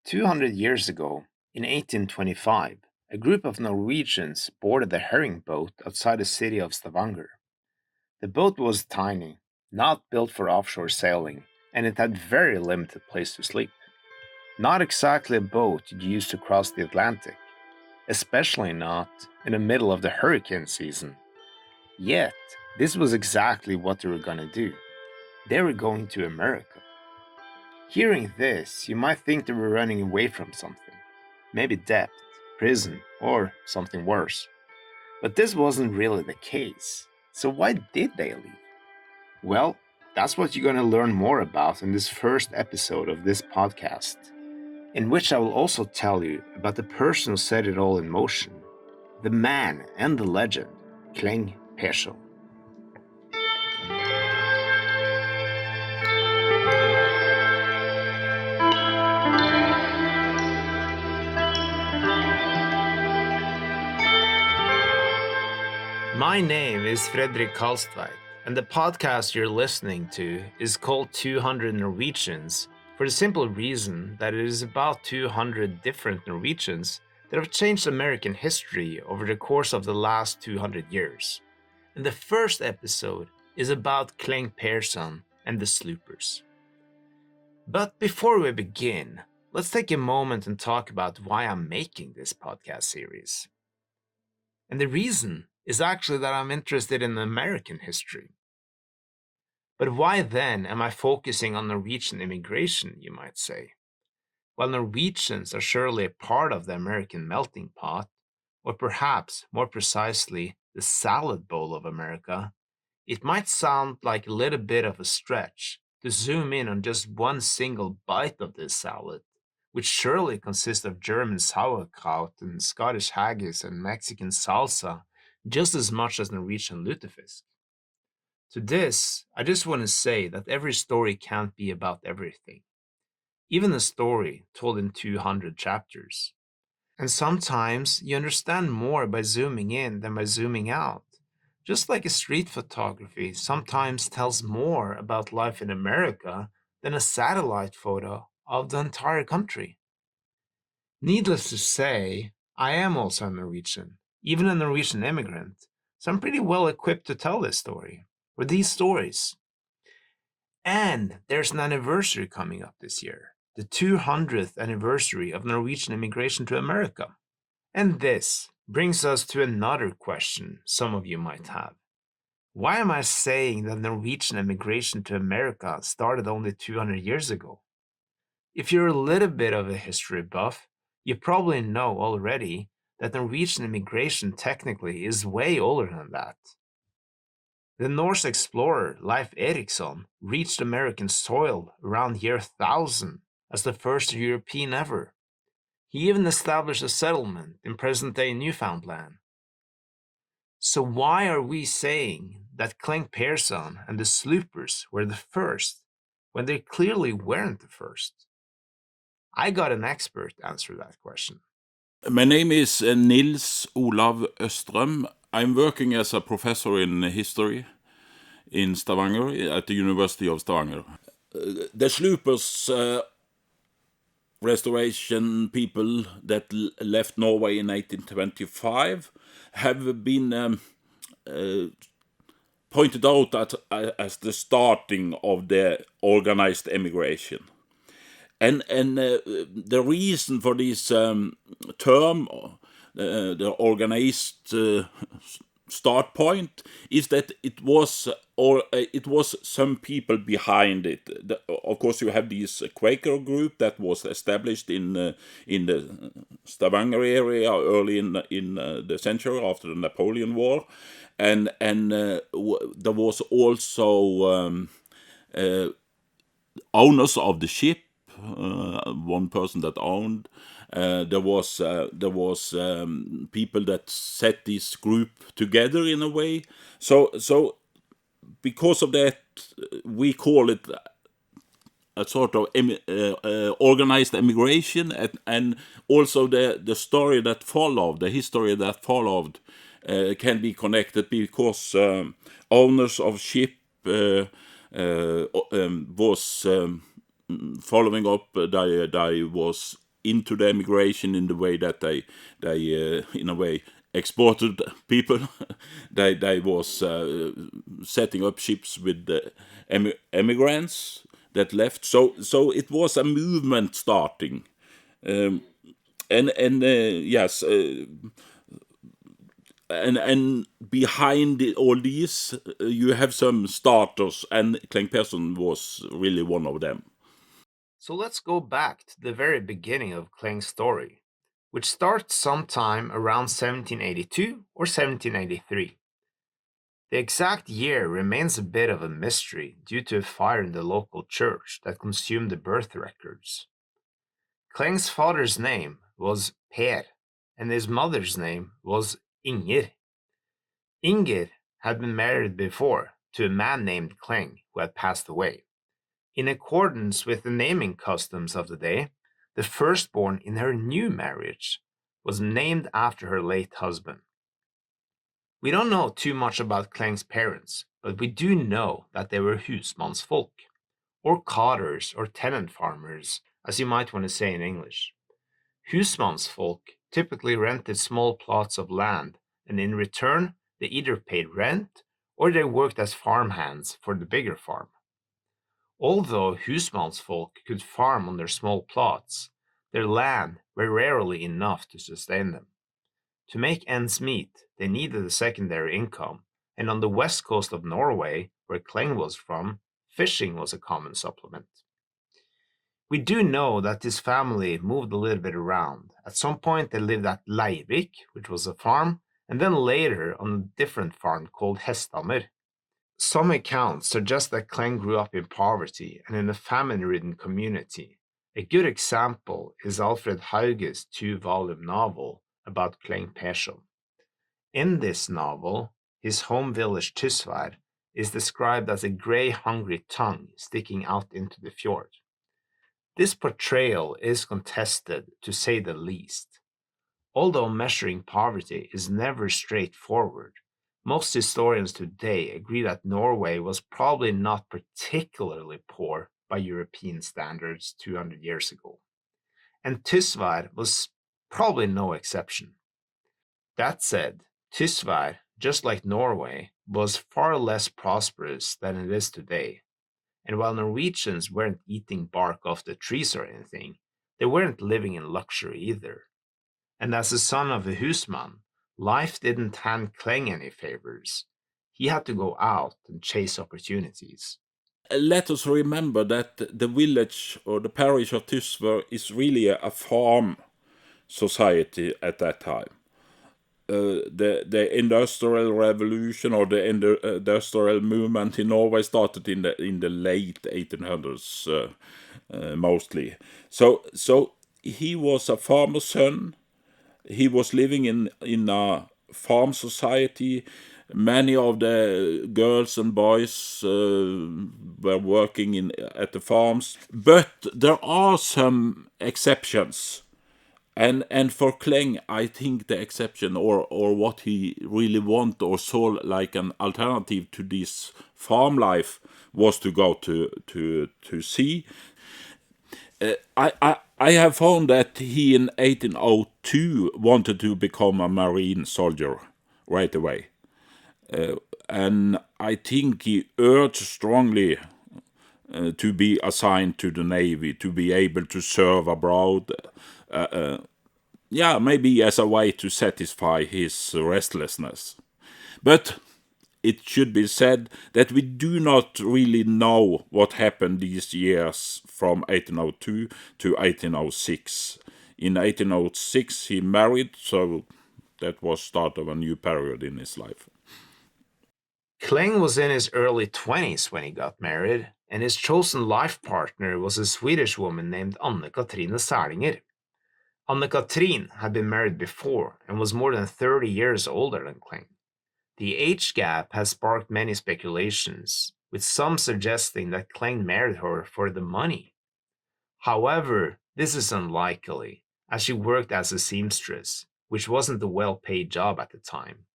200 years ago, in 1825, a group of Norwegians boarded a herring boat outside the city of Stavanger. The boat was tiny, not built for offshore sailing, and it had very limited place to sleep. Not exactly a boat you'd use to cross the Atlantic, especially not in the middle of the hurricane season. Yet, this was exactly what they were going to do. They were going to America. Hearing this, you might think they were running away from something. Maybe debt, prison, or something worse. But this wasn't really the case. So why did they leave? Well, that's what you're going to learn more about in this first episode of this podcast, in which I will also tell you about the person who set it all in motion, the man and the legend, Cleng Peerson. My name is Fredrik Karlstveit, and the podcast you're listening to is called 200 Norwegians for the simple reason that it is about 200 different Norwegians that have changed American history over the course of the last 200 years. And the first episode is about Cleng Peerson and the Sloopers. But before we begin, let's take a moment and talk about why I'm making this podcast series. And the reason is actually that I'm interested in American history. But why then am I focusing on Norwegian immigration, you might say? While Norwegians are surely a part of the American melting pot, or perhaps more precisely, the salad bowl of America, it might sound like a little bit of a stretch to zoom in on just one single bite of this salad, which surely consists of German sauerkraut and Scottish haggis and Mexican salsa just as much as Norwegian lutefisk. To this, I just want to say that every story can't be about everything, even a story told in 200 chapters. And sometimes you understand more by zooming in than by zooming out. Just like a street photography sometimes tells more about life in America than a satellite photo of the entire country. Needless to say, I am also a Norwegian, even a Norwegian immigrant, so I'm pretty well equipped to tell this story, or these stories. And there's an anniversary coming up this year, the 200th anniversary of Norwegian immigration to America. And this brings us to another question some of you might have. Why am I saying that Norwegian immigration to America started only 200 years ago? If you're a little bit of a history buff, you probably know already that Norwegian immigration technically is way older than that. The Norse explorer Leif Erikson reached American soil around year 1000 as the first European ever. He even established a settlement in present-day Newfoundland. So why are we saying that Cleng Peerson and the Sloopers were the first when they clearly weren't the first? I got an expert answer that question. My name is Nils Olav Østrem. I'm working as a professor in history in Stavanger at the University of Stavanger. The Sloopers restoration people that left Norway in 1825 have been pointed out as the starting of the organized emigration. And the reason for this term, the organized start point, is that it was some people behind it. Of course, you have this Quaker group that was established in the Stavanger area early in the century after the Napoleonic War, and there was also owners of the ship. One person that owned. There was people that set this group together in a way. So because of that, we call it a sort of organized emigration, and also the story that followed, the history that followed, can be connected because owners of ship was following up. They was into the emigration in the way that they in a way exported people. They was setting up ships with the emigrants that left. So it was a movement starting, and yes. And behind all these, you have some starters, and Cleng Peerson was really one of them. So let's go back to the very beginning of Kleng's story, which starts sometime around 1782 or 1783. The exact year remains a bit of a mystery due to a fire in the local church that consumed the birth records. Kleng's father's name was Per, and his mother's name was Inger. Inger had been married before to a man named Kleng who had passed away. In accordance with the naming customs of the day, the firstborn in her new marriage was named after her late husband. We don't know too much about Kleng's parents, but we do know that they were husmannsfolk, or cotters or tenant farmers, as you might want to say in English. Husmannsfolk typically rented small plots of land, and in return, they either paid rent or they worked as farmhands for the bigger farm. Although husmannsfolk could farm on their small plots, their land were rarely enough to sustain them. To make ends meet, they needed a secondary income, and on the west coast of Norway, where Kleng was from, fishing was a common supplement. We do know that this family moved a little bit around. At some point, they lived at Leirvik, which was a farm, and then later on a different farm called Hesthammer. Some accounts suggest that Kleng grew up in poverty and in a famine-ridden community. A good example is Alfred Hauge's two-volume novel about Cleng Peerson. In this novel, his home village Tysvær is described as a grey, hungry tongue sticking out into the fjord. This portrayal is contested, to say the least. Although measuring poverty is never straightforward, most historians today agree that Norway was probably not particularly poor by European standards 200 years ago, and Tysvær was probably no exception. That said, Tysvær, just like Norway, was far less prosperous than it is today, and while Norwegians weren't eating bark off the trees or anything, they weren't living in luxury either. And as the son of a husman, life didn't hand Kleng any favors. He had to go out and chase opportunities. Let us remember that the village or the parish of Tysvær is really a farm society at that time. The industrial revolution or the industrial movement in Norway started in the late 1800s, mostly. So he was a farmer's son. He was living in a farm society. Many of the girls and boys were working at the farms, but there are some exceptions. And for Kleng, I think the exception or what he really wanted or saw like an alternative to this farm life was to go to sea. I have found that he in 1802 wanted to become a marine soldier right away. And I think he urged strongly to be assigned to the Navy, to be able to serve abroad. Maybe as a way to satisfy his restlessness. But it should be said that we do not really know what happened these years from 1802 to 1806. In 1806 he married, so that was start of a new period in his life. Kleng was in his early 20s when he got married, and his chosen life partner was a Swedish woman named Anne-Katrine Sælinger. Anne-Katrine had been married before and was more than 30 years older than Kleng. The age gap has sparked many speculations, with some suggesting that Kleng married her for the money. However, this is unlikely, as she worked as a seamstress, which wasn't a well-paid job at the time.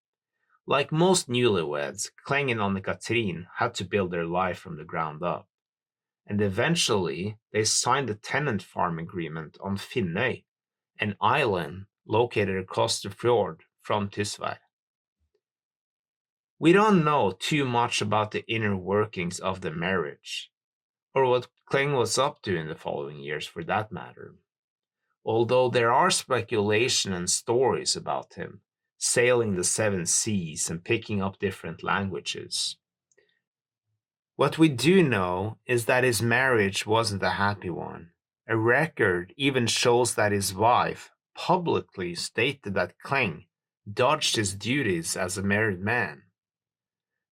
Like most newlyweds, Kleng and Anne-Katrine had to build their life from the ground up. And eventually, they signed a tenant farm agreement on Finnøy, an island located across the fjord from Tysvær. We don't know too much about the inner workings of the marriage, or what Cleng was up to in the following years for that matter, although there are speculation and stories about him sailing the seven seas and picking up different languages. What we do know is that his marriage wasn't a happy one. A record even shows that his wife publicly stated that Cleng dodged his duties as a married man.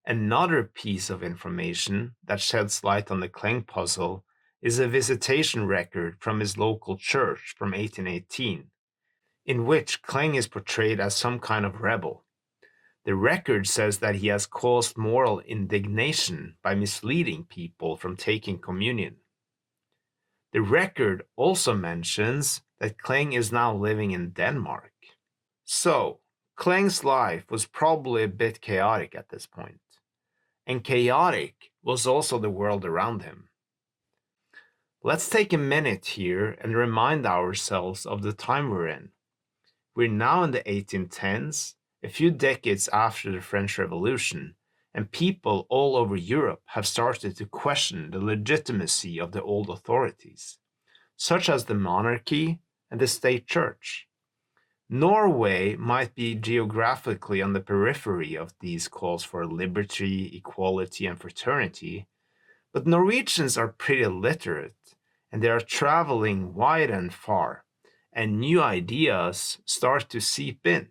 Another piece of information that sheds light on the Cleng puzzle is a visitation record from his local church from 1818, in which Cleng is portrayed as some kind of rebel. The record says that he has caused moral indignation by misleading people from taking communion. The record also mentions that Cleng is now living in Denmark. So, Cleng's life was probably a bit chaotic at this point, and chaotic was also the world around him. Let's take a minute here and remind ourselves of the time we're in. We're now in the 1810s, a few decades after the French Revolution, and people all over Europe have started to question the legitimacy of the old authorities, such as the monarchy and the state church. Norway might be geographically on the periphery of these calls for liberty, equality, and fraternity, but Norwegians are pretty literate, and they are traveling wide and far, and new ideas start to seep in.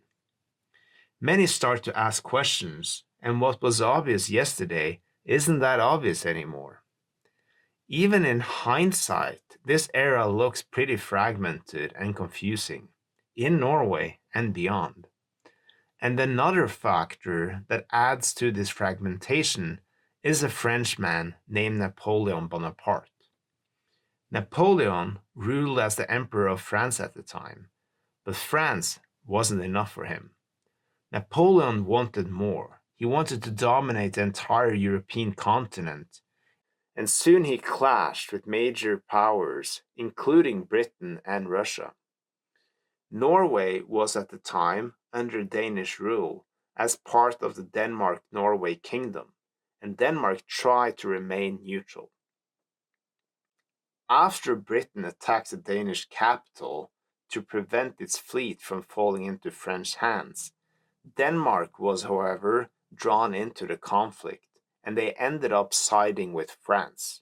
Many start to ask questions, and what was obvious yesterday isn't that obvious anymore. Even in hindsight, this era looks pretty fragmented and confusing, in Norway and beyond. And another factor that adds to this fragmentation is a Frenchman named Napoleon Bonaparte. Napoleon ruled as the Emperor of France at the time, but France wasn't enough for him. Napoleon wanted more. He wanted to dominate the entire European continent, and soon he clashed with major powers, including Britain and Russia. Norway was at the time under Danish rule as part of the Denmark-Norway kingdom, and Denmark tried to remain neutral. After Britain attacked the Danish capital to prevent its fleet from falling into French hands, Denmark was, however, drawn into the conflict, and they ended up siding with France.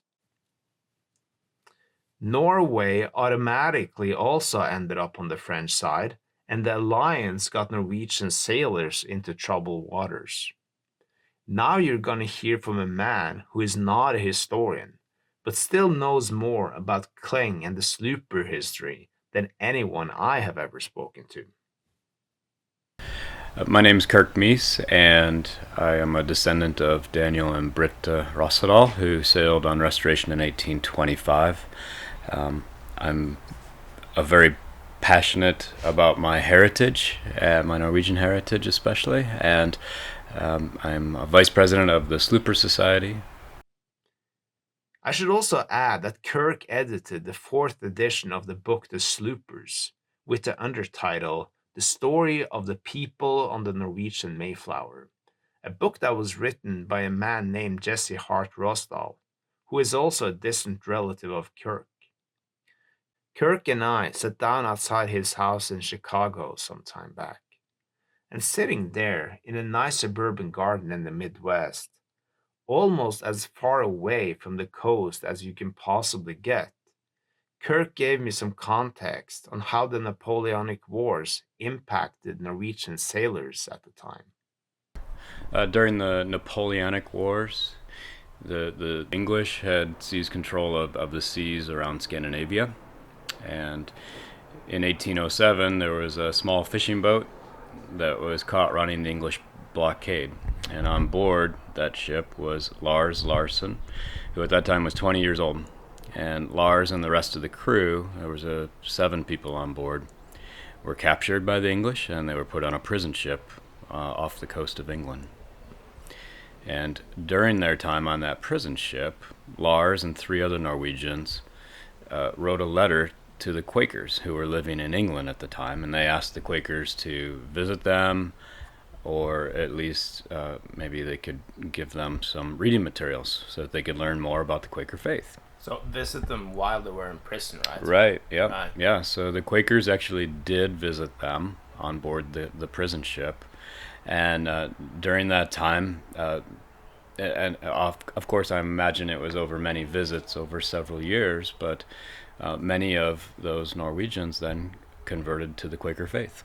Norway automatically also ended up on the French side, and the alliance got Norwegian sailors into troubled waters. Now you're going to hear from a man who is not a historian, but still knows more about Cleng and the Slooper history than anyone I have ever spoken to. My name is Kirk Mies, and I am a descendant of Daniel and Britta Rossedal, who sailed on Restoration in 1825. I'm very passionate about my heritage, my Norwegian heritage especially, and I'm a vice president of the Slooper Society. I should also add that Kirk edited the 4th edition of the book The Sloopers, with the undertitle The Story of the People on the Norwegian Mayflower, a book that was written by a man named Jesse Hart Rosdal, who is also a distant relative of Kirk. Kirk and I sat down outside his house in Chicago some time back, and sitting there in a nice suburban garden in the Midwest, almost as far away from the coast as you can possibly get, Kirk gave me some context on how the Napoleonic Wars impacted Norwegian sailors at the time. During the Napoleonic Wars, the English had seized control of the seas around Scandinavia, and in 1807 there was a small fishing boat that was caught running the English blockade, and on board that ship was Lars Larsen, who at that time was 20 years old. And Lars and the rest of the crew, there was 7 people on board, were captured by the English, and they were put on a prison ship off the coast of England. And during their time on that prison ship, Lars and 3 other Norwegians wrote a letter to the Quakers who were living in England at the time, and they asked the Quakers to visit them, or at least maybe they could give them some reading materials so that they could learn more about the Quaker faith. So visit them while they were in prison, right? Right, yeah. Right. Yeah, so the Quakers actually did visit them on board the prison ship. And during that time, and of course I imagine it was over many visits over several years, but many of those Norwegians then converted to the Quaker faith.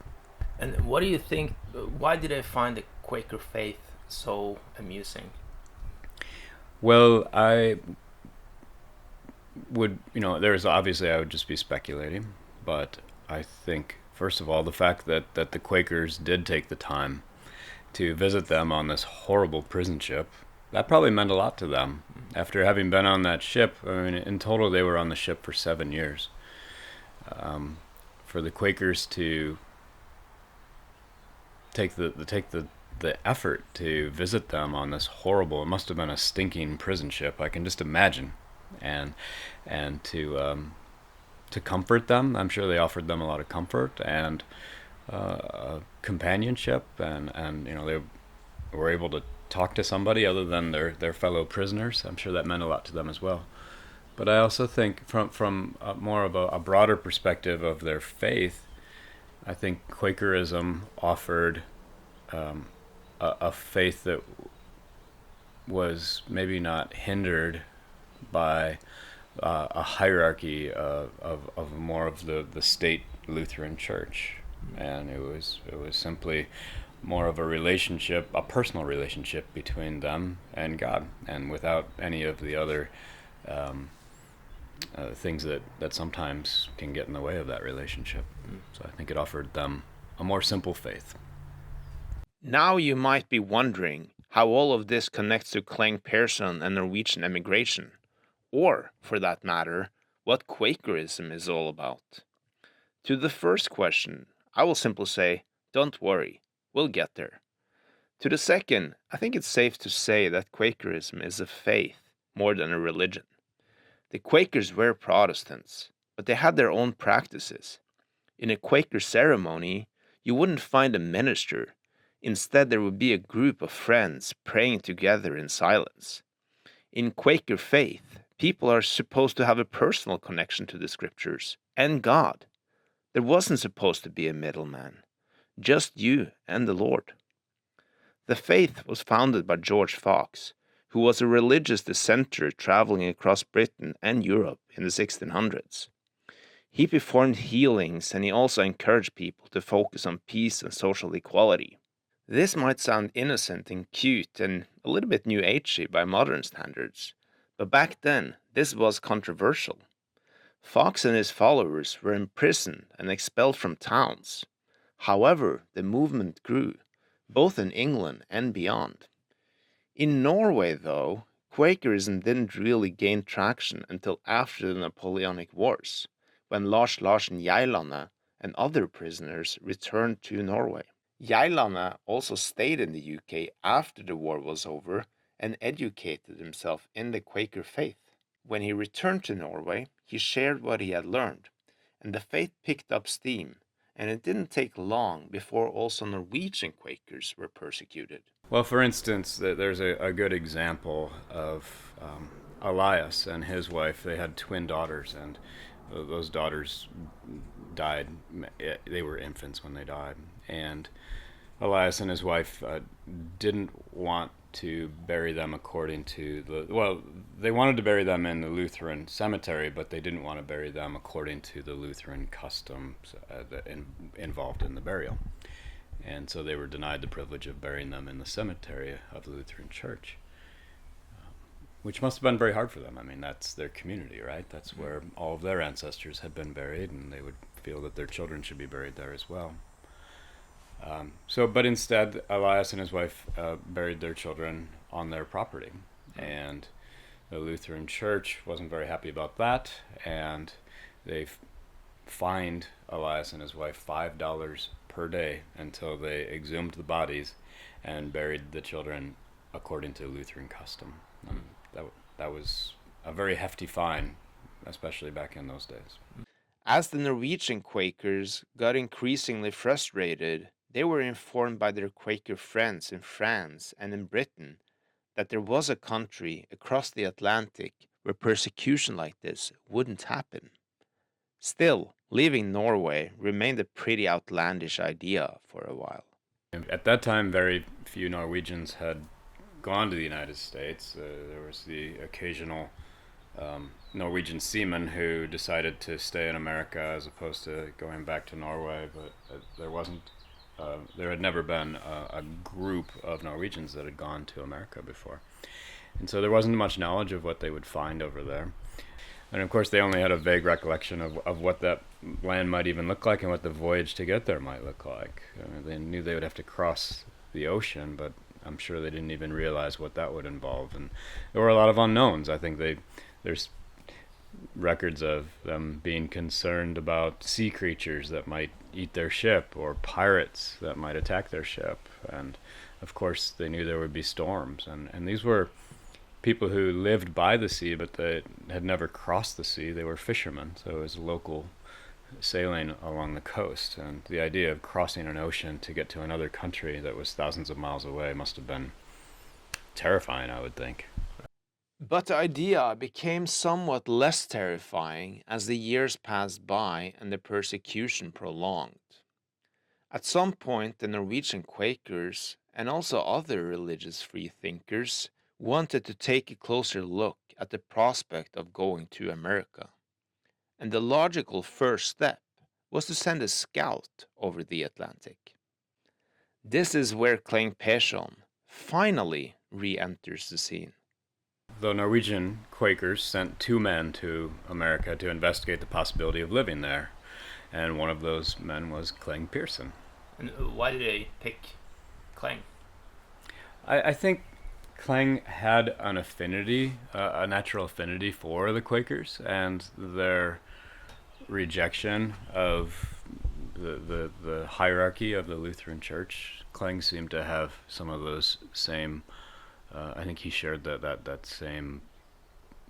And what do you think, why did I find the Quaker faith so amusing? Well, I would, there's obviously I would just be speculating, but I think, first of all, the fact that the Quakers did take the time to visit them on this horrible prison ship, that probably meant a lot to them. After having been on that ship, I mean, in total they were on the ship for 7 years. For the Quakers to take the effort to visit them on this horrible, it must have been a stinking prison ship, I can just imagine, and to comfort them. I'm sure they offered them a lot of comfort and companionship, and they were able to talk to somebody other than their fellow prisoners. I'm sure that meant a lot to them as well. But I also think from more of a broader perspective of their faith, I think Quakerism offered a faith that was maybe not hindered by a hierarchy of more of the state Lutheran Church, and it was simply more of a relationship, a personal relationship between them and God, and without any of the other things that sometimes can get in the way of that relationship. So I think it offered them a more simple faith. Now you might be wondering how all of this connects to Cleng Peerson and Norwegian emigration, or, for that matter, what Quakerism is all about. To the first question, I will simply say, don't worry, we'll get there. To the second, I think it's safe to say that Quakerism is a faith more than a religion. The Quakers were Protestants, but they had their own practices. In a Quaker ceremony, you wouldn't find a minister. Instead, there would be a group of friends praying together in silence. In Quaker faith, people are supposed to have a personal connection to the scriptures and God. There wasn't supposed to be a middleman, just you and the Lord. The faith was founded by George Fox, who was a religious dissenter traveling across Britain and Europe in the 1600s. He performed healings, and he also encouraged people to focus on peace and social equality. This might sound innocent and cute and a little bit new agey by modern standards, but back then this was controversial. Fox and his followers were imprisoned and expelled from towns. However, the movement grew, both in England and beyond. In Norway, though, Quakerism didn't really gain traction until after the Napoleonic Wars, when Lars Larsen Geirlande and other prisoners returned to Norway. Geirlande also stayed in the UK after the war was over and educated himself in the Quaker faith. When he returned to Norway, he shared what he had learned, and the faith picked up steam, and it didn't take long before also Norwegian Quakers were persecuted. Well, for instance, there's a good example of Elias and his wife. They had twin daughters, and those daughters died. They were infants when they died. And Elias and his wife didn't want to bury them according to they wanted to bury them in the Lutheran cemetery, but they didn't want to bury them according to the Lutheran customs involved in the burial. And so they were denied the privilege of burying them in the cemetery of the Lutheran Church, which must have been very hard for them. I mean, that's their community, right? That's where all of their ancestors had been buried, and they would feel that their children should be buried there as well. But instead, Elias and his wife buried their children on their property, and the Lutheran Church wasn't very happy about that, and they fined Elias and his wife $5 per day until they exhumed the bodies and buried the children according to Lutheran custom. That was a very hefty fine, especially back in those days. As the Norwegian Quakers got increasingly frustrated, they were informed by their Quaker friends in France and in Britain that there was a country across the Atlantic where persecution like this wouldn't happen. Still, leaving Norway remained a pretty outlandish idea for a while. At that time, very few Norwegians had gone to the United States. There was the occasional Norwegian seaman who decided to stay in America as opposed to going back to Norway, but there had never been a group of Norwegians that had gone to America before. And so there wasn't much knowledge of what they would find over there. And of course, they only had a vague recollection of what that land might even look like and what the voyage to get there might look like. They knew they would have to cross the ocean, but I'm sure they didn't even realize what that would involve. And there were a lot of unknowns. I think there's records of them being concerned about sea creatures that might eat their ship or pirates that might attack their ship. And of course, they knew there would be storms. And these were people who lived by the sea, but they had never crossed the sea. They were fishermen, so it was local sailing along the coast. And the idea of crossing an ocean to get to another country that was thousands of miles away must have been terrifying, I would think. But the idea became somewhat less terrifying as the years passed by and the persecution prolonged. At some point, the Norwegian Quakers and also other religious freethinkers wanted to take a closer look at the prospect of going to America. And the logical first step was to send a scout over the Atlantic. This is where Cleng Peerson finally re-enters the scene. The Norwegian Quakers sent 2 men to America to investigate the possibility of living there, and one of those men was Cleng Peerson. And why did they pick Cleng? I think Cleng had an affinity, a natural affinity for the Quakers, and their rejection of the hierarchy of the Lutheran Church. Cleng seemed to have some of those same, I think he shared that same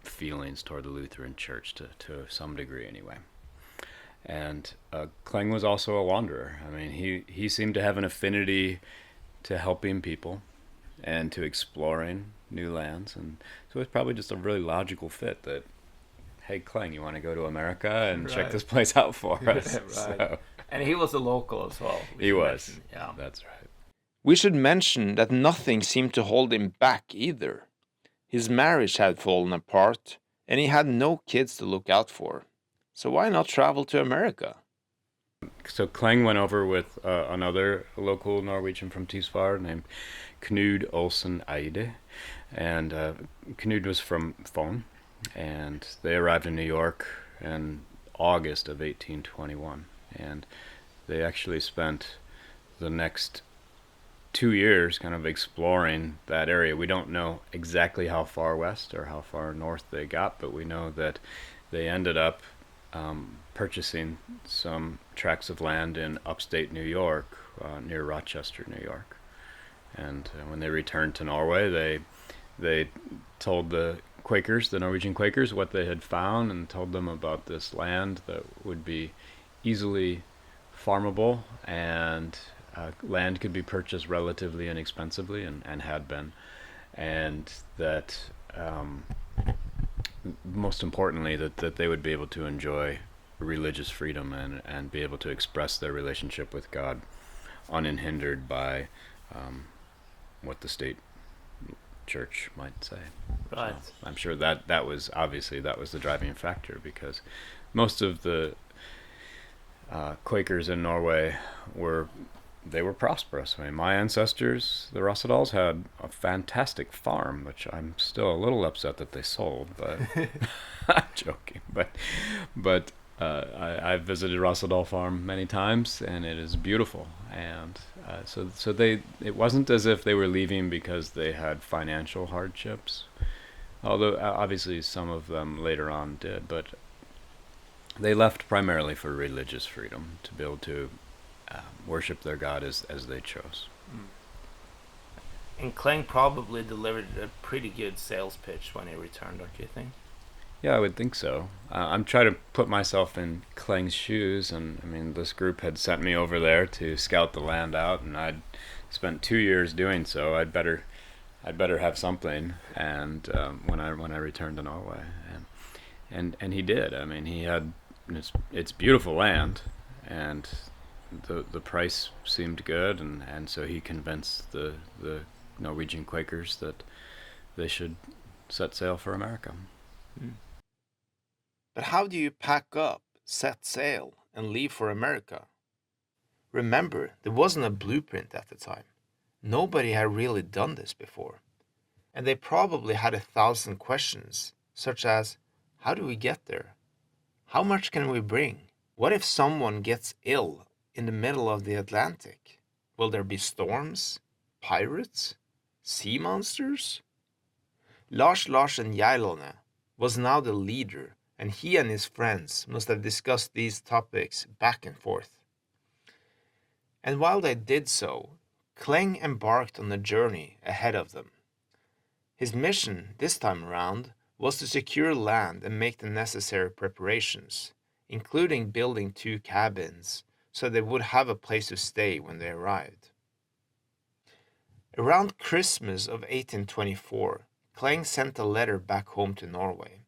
feelings toward the Lutheran Church to some degree anyway. And Cleng was also a wanderer. I mean, he seemed to have an affinity to helping people and to exploring new lands, and so it's probably just a really logical fit that, hey Cleng, you want to go to America and check this place out for us? Right. So, And he was a local as well. he was. Mention. Yeah. That's right. We should mention that nothing seemed to hold him back either. His marriage had fallen apart, and he had no kids to look out for. So why not travel to America? So Cleng went over with another local Norwegian from Tysvær named Knud Olsen Eide, and Knud was from Fon, and they arrived in New York in August of 1821, and they actually spent the next 2 years kind of exploring that area. We don't know exactly how far west or how far north they got, but we know that they ended up purchasing some tracts of land in upstate New York, near Rochester, New York. And when they returned to Norway, they told the Quakers, the Norwegian Quakers, what they had found, and told them about this land that would be easily farmable, and land could be purchased relatively inexpensively, and had been, and that most importantly that they would be able to enjoy religious freedom and be able to express their relationship with God unhindered by what the state church might say. Right. So I'm sure that was the driving factor, because most of the Quakers in Norway were prosperous. I mean, my ancestors, the Rossedals, had a fantastic farm, which I'm still a little upset that they sold, but I'm joking. But I've visited Rossedal Farm many times, and it is beautiful. And so it wasn't as if they were leaving because they had financial hardships, although obviously some of them later on did. But they left primarily for religious freedom, to be able to worship their God as they chose. And Cleng probably delivered a pretty good sales pitch when he returned, don't you think? Yeah, I would think so. I'm trying to put myself in Cleng's shoes, and I mean, this group had sent me over there to scout the land out, and I'd spent 2 years doing so. I'd better have something. And when I returned to Norway, and he did. I mean, he had it's beautiful land, and the price seemed good, and so he convinced the Norwegian Quakers that they should set sail for America. But how do you pack up, set sail, and leave for America? Remember, there wasn't a blueprint at the time. Nobody had really done this before. And they probably had 1,000 questions, such as, how do we get there? How much can we bring? What if someone gets ill in the middle of the Atlantic? Will there be storms? Pirates? Sea monsters? Lars Larsen Gjerlande was now the leader, and he and his friends must have discussed these topics back and forth. And while they did so, Cleng embarked on a journey ahead of them. His mission this time around was to secure land and make the necessary preparations, including building 2 cabins so they would have a place to stay when they arrived. Around Christmas of 1824, Cleng sent a letter back home to Norway.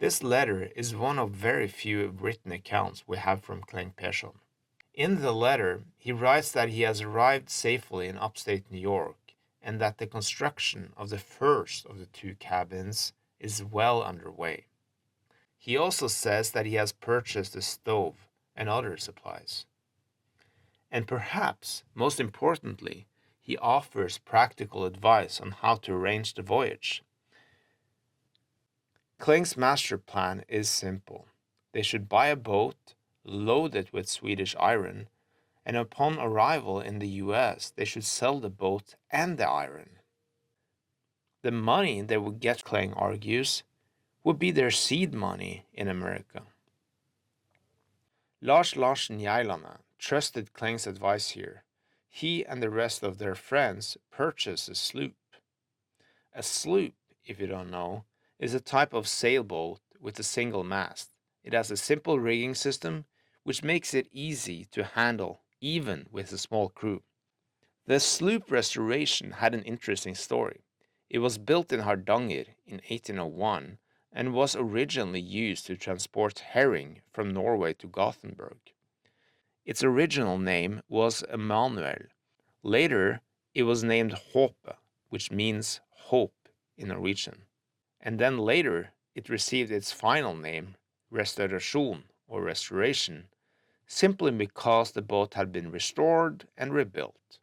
This letter is one of very few written accounts we have from Cleng Peerson. In the letter, he writes that he has arrived safely in upstate New York and that the construction of the first of the 2 cabins is well underway. He also says that he has purchased a stove and other supplies. And perhaps, most importantly, he offers practical advice on how to arrange the voyage. Kleng's master plan is simple. They should buy a boat, load it with Swedish iron, and upon arrival in the US, they should sell the boat and the iron. The money they would get, Cleng argues, would be their seed money in America. Lars Larsen Gjerlande trusted Kleng's advice here. He and the rest of their friends purchased a sloop. A sloop, if you don't know, is a type of sailboat with a single mast. It has a simple rigging system, which makes it easy to handle even with a small crew. The sloop restoration had an interesting story. It was built in Hardanger in 1801 and was originally used to transport herring from Norway to Gothenburg. Its original name was Emanuel. Later, it was named Håpe, which means hope in Norwegian. And then later, it received its final name, Restaurasjon, or restoration, simply because the boat had been restored and rebuilt.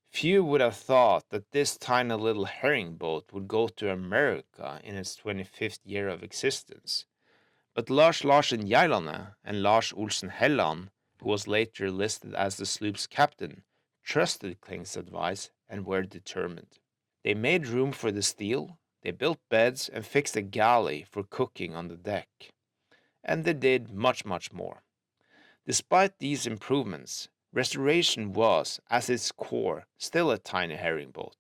Few would have thought that this tiny little herring boat would go to America in its 25th year of existence. But Lars Larsen Gjerlande and Lars Olsen Helland, who was later listed as the sloop's captain, trusted Kleng's advice and were determined. They made room for the steel, they built beds and fixed a galley for cooking on the deck. And they did much more. Despite these improvements, restoration was, at its core, still a tiny herring boat.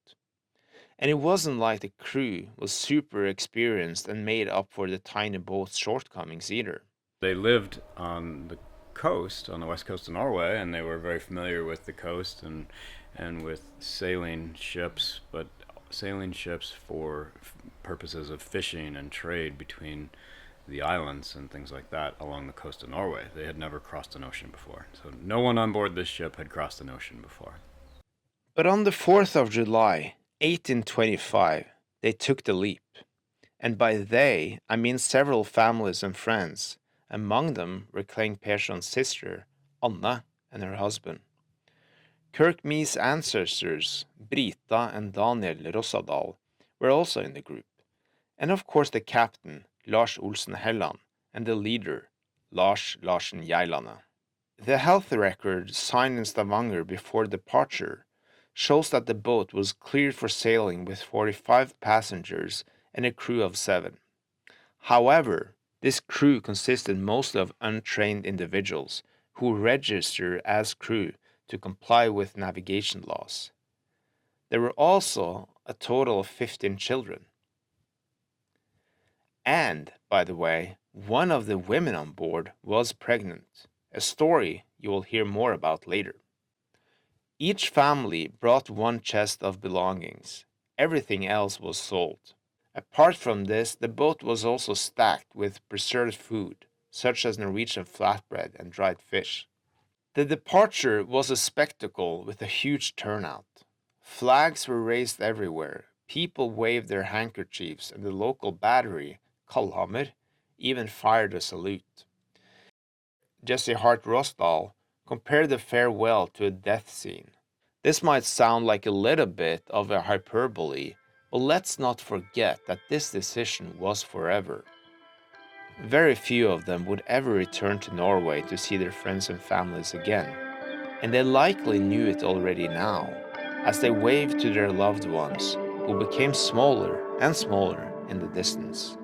And it wasn't like the crew was super experienced and made up for the tiny boat's shortcomings either. They lived on the coast, on the west coast of Norway, and they were very familiar with the coast and with sailing ships, but sailing ships for purposes of fishing and trade between the islands and things like that along the coast of Norway. They had never crossed an ocean before. So no one on board this ship had crossed an ocean before. But on the 4th of July, 1825, they took the leap. And by they, I mean several families and friends. Among them were Cleng Peerson's sister, Anna, and her husband. Kirk Mies' ancestors, Brita and Daniel Rossadal, were also in the group. And of course the captain, Lars Olsen Helland, and the leader, Lars Larsen Gjerlande. The health record signed in Stavanger before departure shows that the boat was cleared for sailing with 45 passengers and a crew of 7. However, this crew consisted mostly of untrained individuals who registered as crew to comply with navigation laws. There were also a total of 15 children. And, by the way, one of the women on board was pregnant, a story you will hear more about later. Each family brought one chest of belongings. Everything else was sold. Apart from this, the boat was also stacked with preserved food, such as Norwegian flatbread and dried fish. The departure was a spectacle with a huge turnout. Flags were raised everywhere, people waved their handkerchiefs, and the local battery, Kalhammer, even fired a salute. Jesse Hart Rosdahl compared the farewell to a death scene. This might sound like a little bit of a hyperbole, but let's not forget that this decision was forever. Very few of them would ever return to Norway to see their friends and families again, and they likely knew it already now, as they waved to their loved ones, who became smaller and smaller in the distance.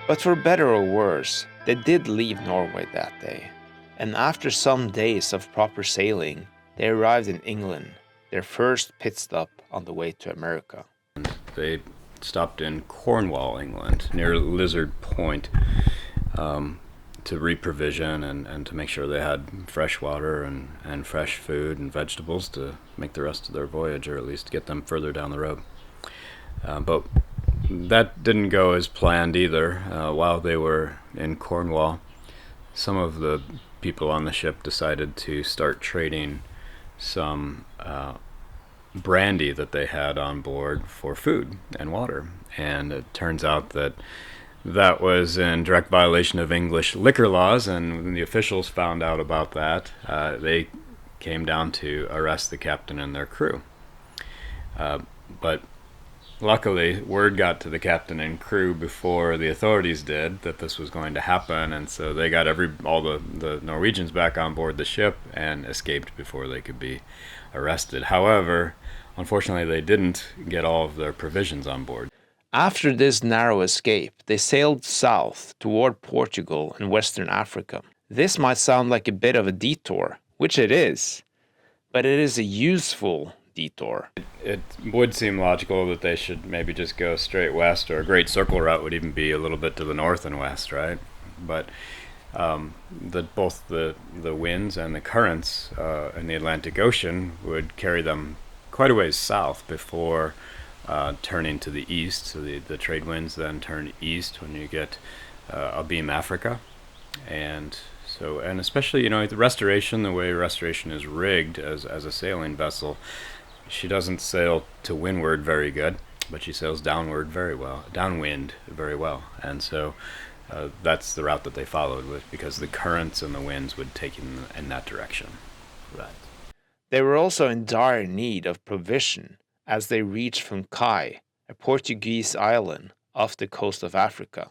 But for better or worse, they did leave Norway that day, and after some days of proper sailing, they arrived in England, their first pit stop on the way to America. They stopped in Cornwall, England, near Lizard Point, to reprovision and to make sure they had fresh water and fresh food and vegetables to make the rest of their voyage, or at least get them further down the road. But that didn't go as planned either. While they were in Cornwall, some of the people on the ship decided to start trading some brandy that they had on board for food and water. And it turns out that that was in direct violation of English liquor laws, and when the officials found out about that, they came down to arrest the captain and their crew. But luckily, word got to the captain and crew before the authorities did that this was going to happen, and so they got all the Norwegians back on board the ship and escaped before they could be arrested. However, unfortunately, they didn't get all of their provisions on board. After this narrow escape, they sailed south toward Portugal and Western Africa. This might sound like a bit of a detour, which it is, but it is a useful detour. It would seem logical that they should maybe just go straight west, or a great circle route would even be a little bit to the north and west, right? But both the winds and the currents in the Atlantic Ocean would carry them quite a ways south before turning to the east. So the trade winds then turn east when you get abeam Africa. And especially, the Restoration, the way Restoration is rigged as a sailing vessel, she doesn't sail to windward very good, but she sails downwind very well. And so that's the route that they followed, because the currents and the winds would take in that direction. Right. They were also in dire need of provision as they reached from Kai, a Portuguese island off the coast of Africa.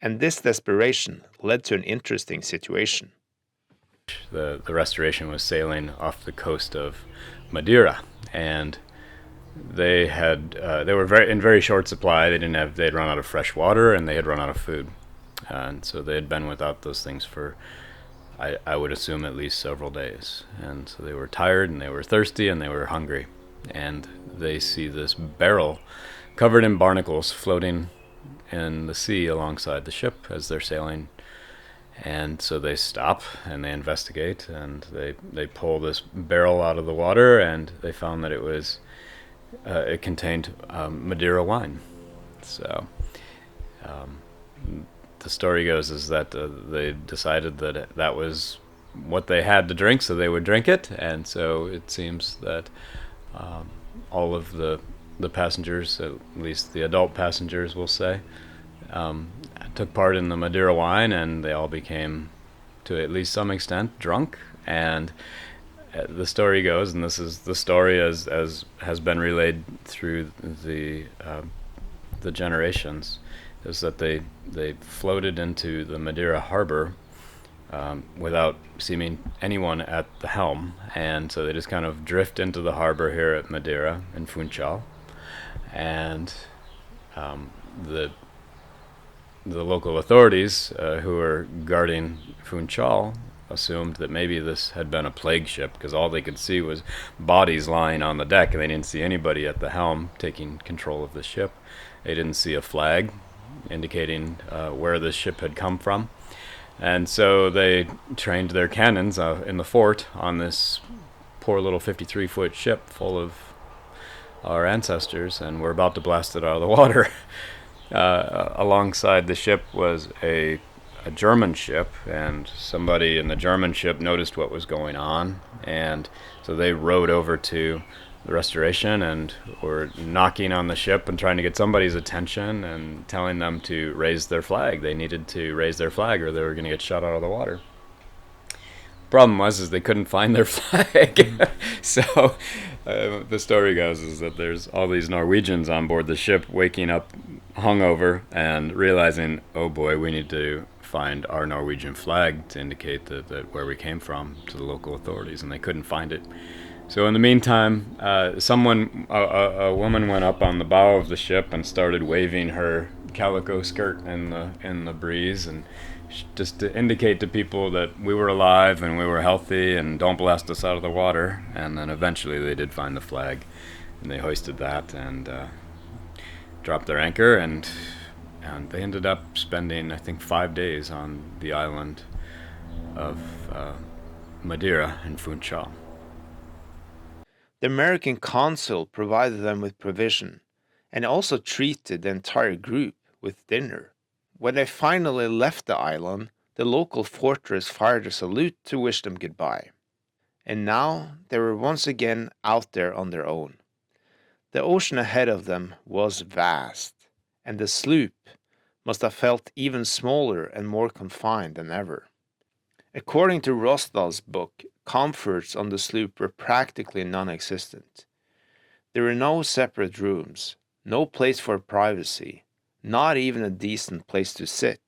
And this desperation led to an interesting situation. The Restoration was sailing off the coast of Madeira, and they were in very short supply. They'd run out of fresh water, and they had run out of food, and so they had been without those things for, I would assume, at least several days. And so they were tired, and they were thirsty, and they were hungry, and they see this barrel covered in barnacles floating in the sea alongside the ship as they're sailing. And so they stop and they investigate, and they pull this barrel out of the water, and they found that it contained Madeira wine. So the story goes is that they decided that was what they had to drink, so they would drink it. And so it seems that all of the passengers, at least the adult passengers, we'll say, took part in the Madeira wine, and they all became, to at least some extent, drunk. And the story goes, and this is the story as has been relayed through the generations, is that they floated into the Madeira harbor without seeming anyone at the helm, and so they just kind of drift into the harbor here at Madeira in Funchal, and the local authorities who were guarding Funchal assumed that maybe this had been a plague ship, because all they could see was bodies lying on the deck, and they didn't see anybody at the helm taking control of the ship. They didn't see a flag indicating where this ship had come from. And so they trained their cannons in the fort on this poor little 53-foot ship full of our ancestors, and were about to blast it out of the water. Alongside the ship was a German ship, and somebody in the German ship noticed what was going on, and so they rowed over to the Restoration and were knocking on the ship and trying to get somebody's attention and telling them to raise their flag. They needed to raise their flag or they were going to get shot out of the water. Problem was they couldn't find their flag. So the story goes is that there's all these Norwegians on board the ship waking up hungover and realizing, oh boy, we need to find our Norwegian flag to indicate that where we came from to the local authorities, and they couldn't find it. So in the meantime, a woman went up on the bow of the ship and started waving her calico skirt in the breeze, and just to indicate to people that we were alive and we were healthy and don't blast us out of the water. And then eventually they did find the flag, and they hoisted that and dropped their anchor, and they ended up spending, I think, 5 days on the island of Madeira in Funchal. The American consul provided them with provision and also treated the entire group with dinner. When they finally left the island, the local fortress fired a salute to wish them goodbye. And now they were once again out there on their own. The ocean ahead of them was vast, and the sloop must have felt even smaller and more confined than ever. According to Rosdahl's book, comforts on the sloop were practically non-existent. There were no separate rooms, no place for privacy, not even a decent place to sit.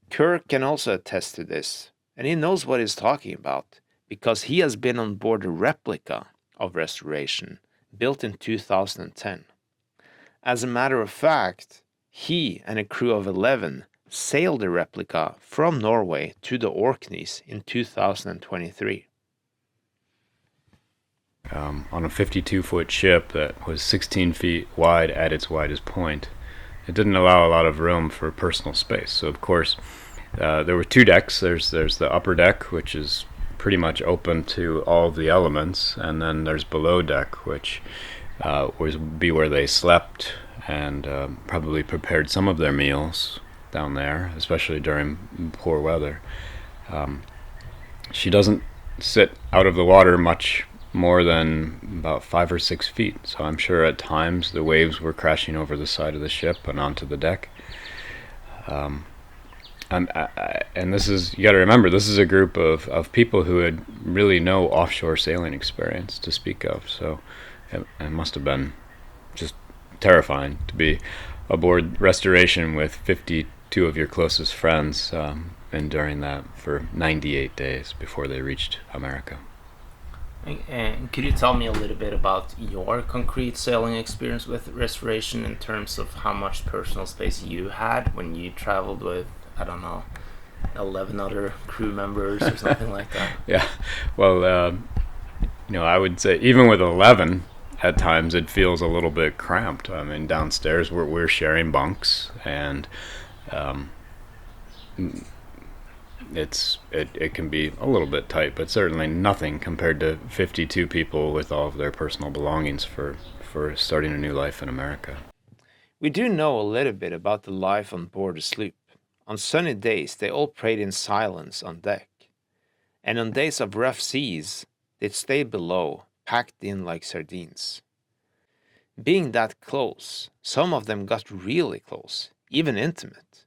Kirk can also attest to this, and he knows what he's talking about, because he has been on board a replica of Restoration, built in 2010. As a matter of fact, he and a crew of 11 sailed the replica from Norway to the Orkneys in 2023. On a 52-foot ship that was 16 feet wide at its widest point, it didn't allow a lot of room for personal space. So, of course, there were two decks. There's the upper deck, which is pretty much open to all the elements, and then there's below deck, which would be where they slept and probably prepared some of their meals down there, especially during poor weather. She doesn't sit out of the water much more than about 5 or 6 feet, so I'm sure at times the waves were crashing over the side of the ship and onto the deck. And this is, you got to remember, this is a group of people who had really no offshore sailing experience to speak of, so it must have been just terrifying to be aboard Restoration with 52 of your closest friends, enduring that for 98 days before they reached America. And could you tell me a little bit about your concrete sailing experience with Restoration in terms of how much personal space you had when you traveled with, I don't know, 11 other crew members or something like that? Yeah, well, I would say even with 11, at times it feels a little bit cramped. I mean, downstairs we're sharing bunks, and it can be a little bit tight, but certainly nothing compared to 52 people with all of their personal belongings for starting a new life in America. We do know a little bit about the life on board the sloop. On sunny days, they all prayed in silence on deck. And on days of rough seas, they'd stay below, packed in like sardines. Being that close, some of them got really close, even intimate.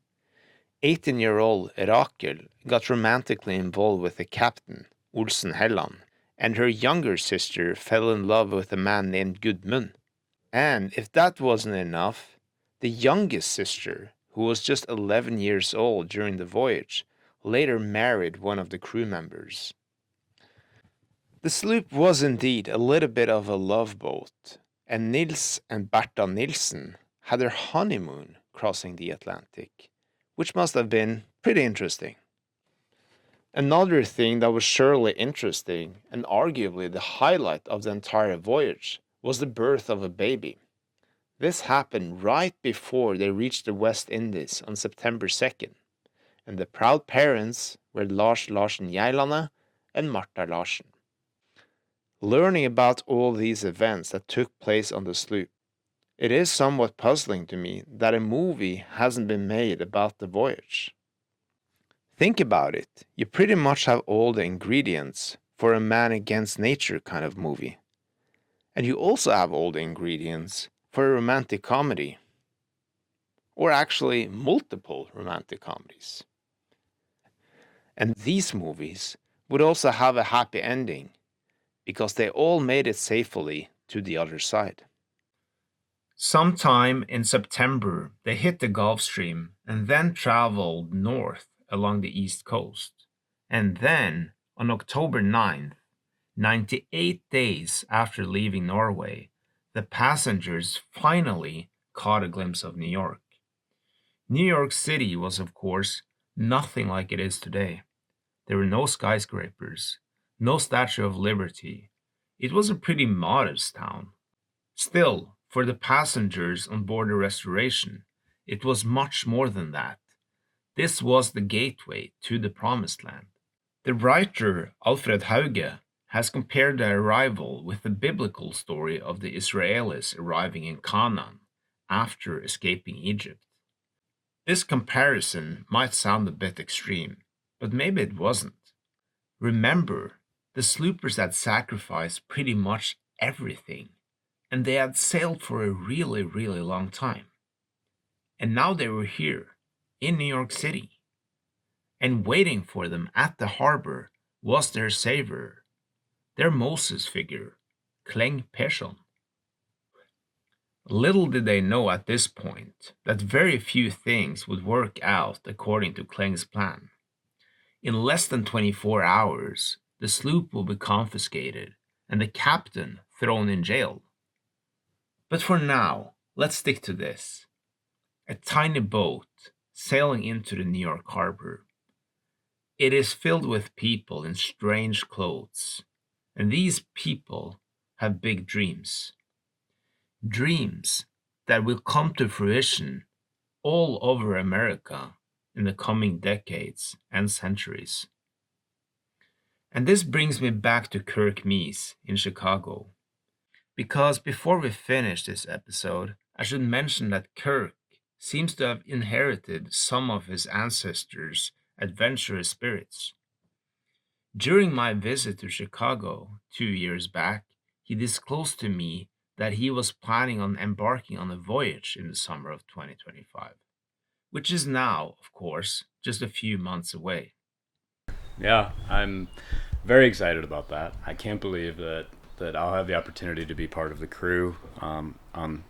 18-year-old Rakel got romantically involved with the captain, Olsen Helland, and her younger sister fell in love with a man named Gudmund. And if that wasn't enough, the youngest sister, who was just 11 years old during the voyage, later married one of the crew members. The sloop was indeed a little bit of a love boat, and Nils and Bertha Nilsen had their honeymoon crossing the Atlantic, which must have been pretty interesting. Another thing that was surely interesting, and arguably the highlight of the entire voyage, was the birth of a baby. This happened right before they reached the West Indies on September 2nd, and the proud parents were Lars Larsen Geilandet and Martha Larsen. Learning about all these events that took place on the sloop, it is somewhat puzzling to me that a movie hasn't been made about the voyage. Think about it, you pretty much have all the ingredients for a man against nature kind of movie. And you also have all the ingredients for a romantic comedy. Or actually multiple romantic comedies. And these movies would also have a happy ending, because they all made it safely to the other side. Sometime in September, they hit the Gulf Stream and then traveled north along the east coast. And then, on October 9th, 98 days after leaving Norway, the passengers finally caught a glimpse of New York. New York City was, of course, nothing like it is today. There were no skyscrapers, no Statue of Liberty. It was a pretty modest town. Still, for the passengers on board the Restoration, it was much more than that. This was the gateway to the Promised Land. The writer Alfred Hauge has compared the arrival with the biblical story of the Israelis arriving in Canaan after escaping Egypt. This comparison might sound a bit extreme, but maybe it wasn't. Remember, the sloopers had sacrificed pretty much everything, and they had sailed for a really, really long time. And now they were here, in New York City. And waiting for them at the harbor was their savior, their Moses figure, Cleng Peerson. Little did they know at this point that very few things would work out according to Kleng's plan. In less than 24 hours, the sloop will be confiscated and the captain thrown in jail. But for now, let's stick to this. A tiny boat sailing into the New York harbor. It is filled with people in strange clothes, and these people have big dreams. Dreams that will come to fruition all over America in the coming decades and centuries. And this brings me back to Kirk Mies in Chicago. Because before we finish this episode, I should mention that Kirk seems to have inherited some of his ancestors' adventurous spirits. During my visit to Chicago 2 years back, he disclosed to me that he was planning on embarking on a voyage in the summer of 2025, which is now, of course, just a few months away. Yeah, I'm very excited about that. I can't believe that I'll have the opportunity to be part of the crew on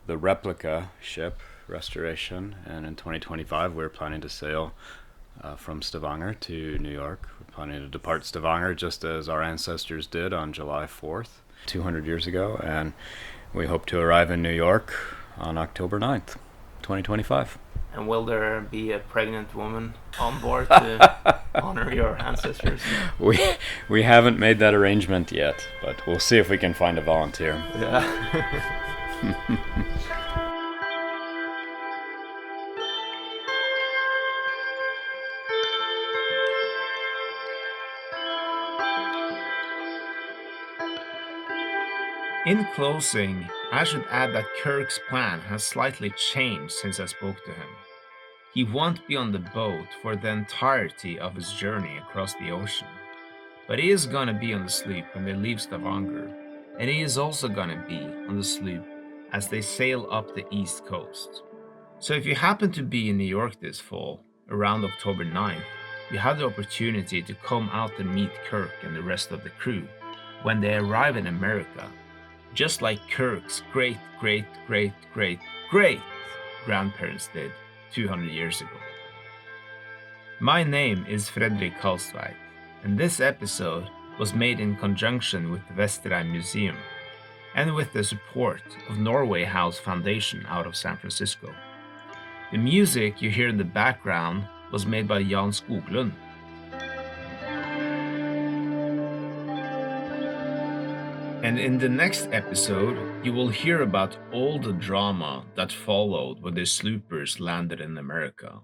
the replica ship Restoration, and in 2025 we're planning to sail from Stavanger to New York. We're planning to depart Stavanger just as our ancestors did on July 4th, 200 years ago, and we hope to arrive in New York on October 9th, 2025. And will there be a pregnant woman on board to honor your ancestors? We haven't made that arrangement yet, but we'll see if we can find a volunteer. Yeah. In closing, I should add that Kirk's plan has slightly changed since I spoke to him. He won't be on the boat for the entirety of his journey across the ocean, but he is gonna be on the sloop when they leave Stavanger, and he is also gonna be on the sloop as they sail up the east coast. So if you happen to be in New York this fall, around October 9th, you have the opportunity to come out and meet Kirk and the rest of the crew when they arrive in America, just like Kirk's great grandparents did 200 years ago. My name is Fredrik Karlstveit, and this episode was made in conjunction with the Vestreim Museum and with the support of Norway House Foundation out of San Francisco. The music you hear in the background was made by Jan Skoglund. And in the next episode, you will hear about all the drama that followed when the sloopers landed in America.